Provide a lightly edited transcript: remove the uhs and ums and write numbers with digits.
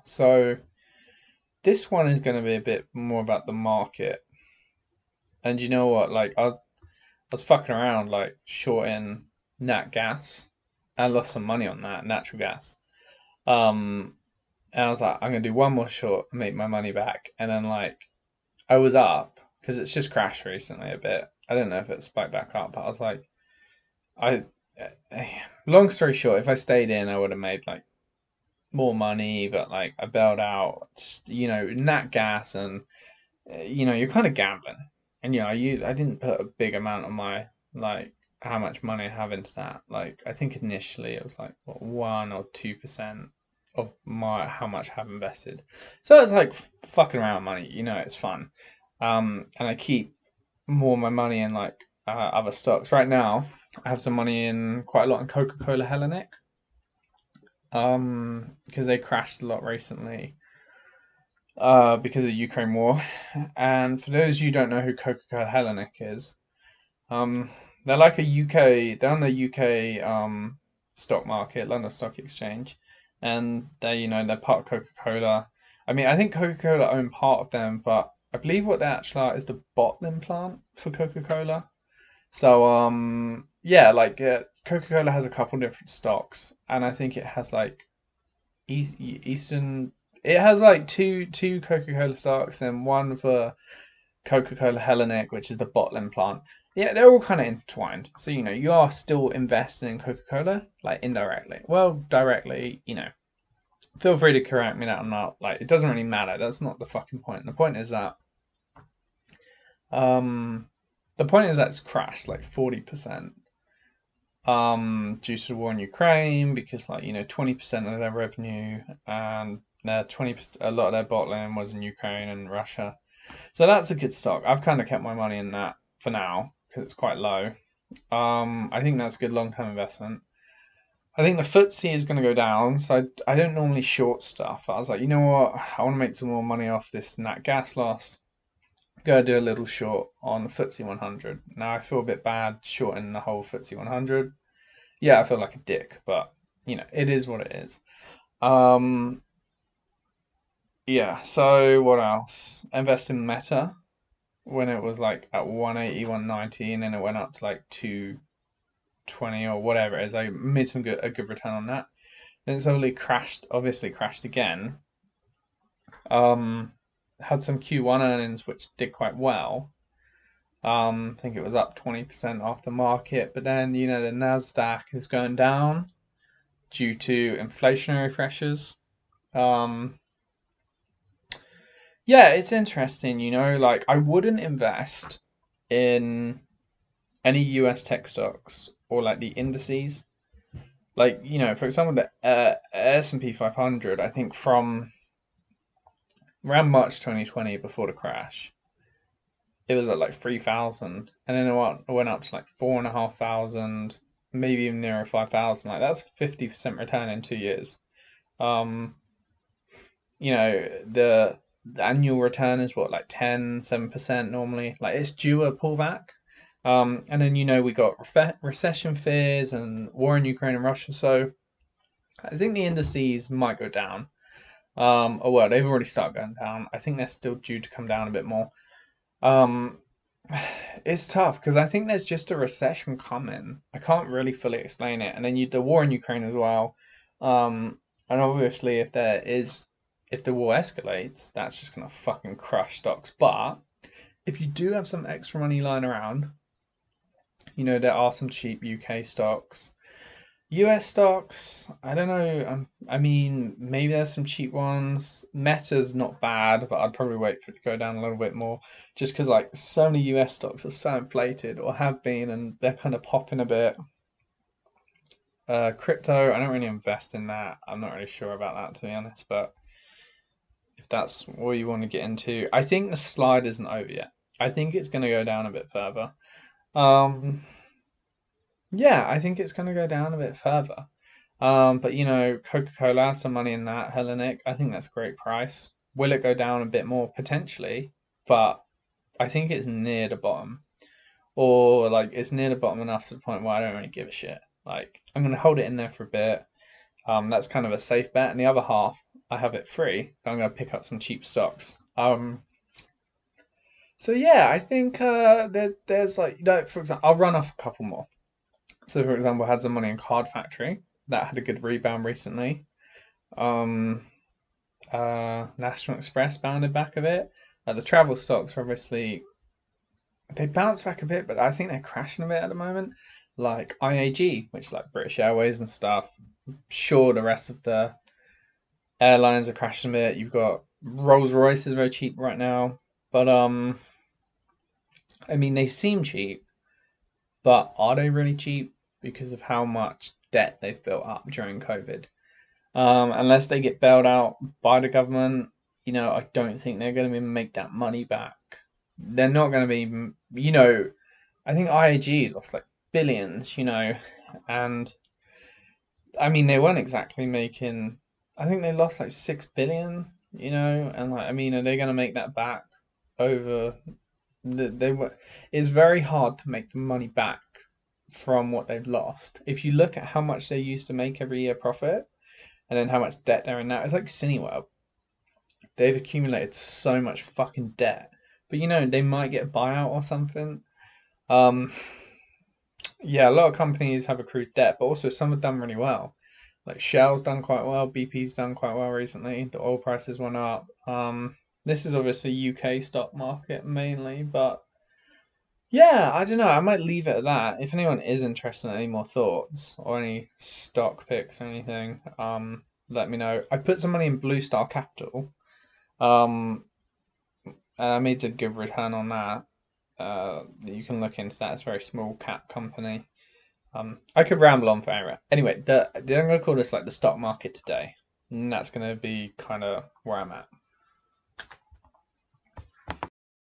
So this one is going to be a bit more about the market. And you know what? I was fucking around like shorting nat gas. I lost some money on that natural gas. Um, and I was like, I'm gonna do one more short and make my money back. And then I was up because it's just crashed recently a bit. I don't know if it spiked back up, but I was like, I. Long story short, if I stayed in, I would have made like more money, but like I bailed out. Just nat gas and you're kind of gambling. And I didn't put a big amount of my like how much money I have into that. Like I think initially it was like what, 1 or 2% of my how much I have invested. So it's like fucking around money. It's fun. And I keep more of my money in like other stocks. Right now, I have some money in quite a lot in Coca-Cola Hellenic. Because they crashed a lot recently because of the Ukraine war. And for those of you who don't know who Coca-Cola Hellenic is, um, they're like a UK, they're on the UK stock market, London Stock Exchange, and they're part of Coca-Cola. I mean, I think Coca-Cola own part of them, but I believe what they actually are is the bottling plant for Coca-Cola. So yeah, Coca-Cola has a couple different stocks, and I think it has like Eastern. It has like two Coca-Cola stocks and one for Coca-Cola Hellenic, which is the bottling plant. Yeah, they're all kind of intertwined. So you are still investing in Coca-Cola, like indirectly. Well, directly, feel free to correct me that I'm not. Like, it doesn't really matter. That's not the fucking point. The point is that um, it's crashed like 40%. Due to the war in Ukraine, because 20% of their revenue and their 20%, a lot of their bottling was in Ukraine and Russia. So that's a good stock. I've kind of kept my money in that for now because it's quite low. I think that's a good long-term investment. I think the FTSE is going to go down, so I don't normally short stuff. I was like, you know what? I want to make some more money off this nat gas loss. Go do a little short on the FTSE 100. Now I feel a bit bad shorting the whole FTSE 100. Yeah, I feel like a dick, but it is what it is. Um, yeah. So what else? Invest in Meta when it was like at 180, 190, and then it went up to like 220 or whatever it is. I made a good return on that. Then it's only crashed, obviously crashed again. Um, had some Q1 earnings which did quite well. I think it was up 20% after market, but then the Nasdaq is going down due to inflationary pressures. Um, yeah, it's interesting, like I wouldn't invest in any US tech stocks or like the indices. Like, for example, the S&P 500, I think from around March 2020 before the crash, it was at like 3,000 and then it went up to like 4,500, maybe even nearer 5,000. Like that's a 50% return in 2 years. Um, the annual return is what, like 7% normally. Like it's due a pullback. And then we got recession fears and war in Ukraine and Russia. So I think the indices might go down. Oh well, they've already started going down. I think they're still due to come down a bit more. Um, it's tough because I think there's just a recession coming. I can't really fully explain it. And then the war in Ukraine as well. And obviously, if the war escalates, that's just gonna fucking crush stocks. But if you do have some extra money lying around, there are some cheap UK stocks. US stocks, I don't know. I mean, maybe there's some cheap ones. Meta's not bad, but I'd probably wait for it to go down a little bit more, just because like so many US stocks are so inflated or have been, and they're kind of popping a bit. Crypto, I don't really invest in that. I'm not really sure about that to be honest, but if that's what you want to get into, I think the slide isn't over yet. I think it's going to go down a bit further. Um, yeah, I think it's going to go down a bit further. But Coca-Cola has some money in that. Hellenic, I think that's a great price. Will it go down a bit more? Potentially, but I think it's near the bottom. Or like it's near the bottom enough to the point where I don't really give a shit. Like I'm gonna hold it in there for a bit. That's kind of a safe bet. And the other half, I have it free. I'm gonna pick up some cheap stocks. So yeah, I think there's like, for example, I'll run off a couple more. So for example, I had some money in Card Factory that had a good rebound recently. Um, National Express bounded back a bit. The travel stocks are obviously they bounced back a bit, but I think they're crashing a bit at the moment. Like IAG, which is like British Airways and stuff. Sure, the rest of the airlines are crashing a bit. You've got Rolls Royce is very cheap right now, but I mean they seem cheap, but are they really cheap because of how much debt they've built up during COVID? Unless they get bailed out by the government, I don't think they're going to make that money back. They're not going to be, I think IAG lost like billions, and I mean they weren't exactly making. I think they lost like 6 billion, and like I mean, are they going to make that back over? They were. It's very hard to make the money back from what they've lost. If you look at how much they used to make every year profit, and then how much debt they're in now, it's like Cineworld. They've accumulated so much fucking debt, but they might get a buyout or something. Um, Yeah, a lot of companies have accrued debt, but also some have done really well. Like Shell's done quite well, BP's done quite well recently. The oil prices went up. This is obviously UK stock market mainly, but yeah, I don't know. I might leave it at that. If anyone is interested in any more thoughts or any stock picks or anything, let me know. I put some money in Blue Star Capital. Um, and I made a good return on that. You can look into that. It's a very small cap company. I could ramble on forever. Anyway, I'm gonna call this like the stock market today, and that's gonna be kind of where I'm at.